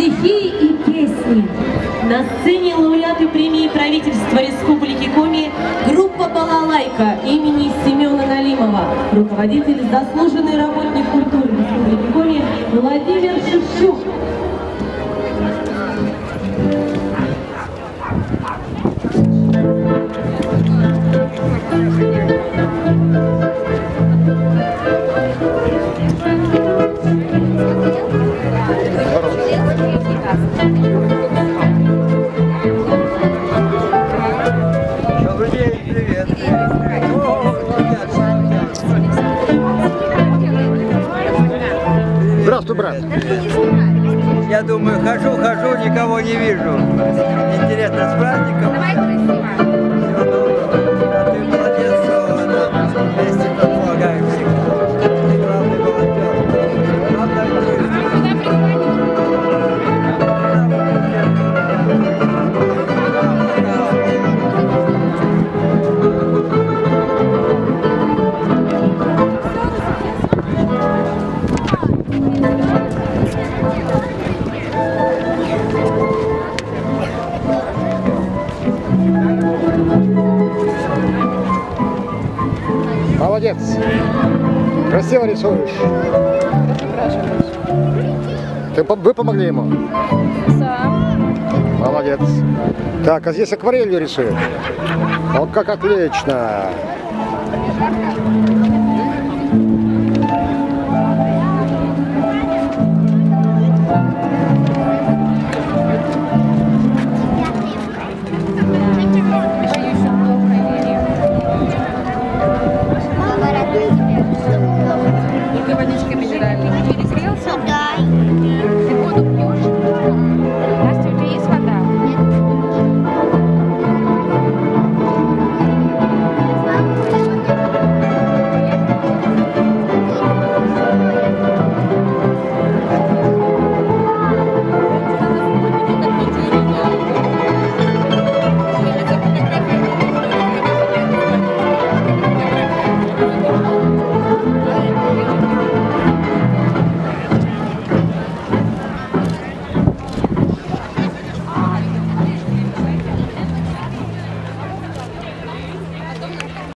стихи и песни. На сцене лауреаты премии правительства Республики Коми группа «Балалайка» имени Семена Налимова, руководитель, заслуженный работник культуры Республики Коми Владимир Шевчук. Здравствуй, брат. Я думаю, хожу, никого не вижу. Интересно, с праздником. Давай красиво. Всего доброго. А ты молодец, что вместе помогаешь всегда. Ты главный волонтер. Главное, Молодец. Красиво рисуешь. Вы помогли ему? Сам. Молодец. Так, а здесь акварелью рисуешь? Вот как отлично.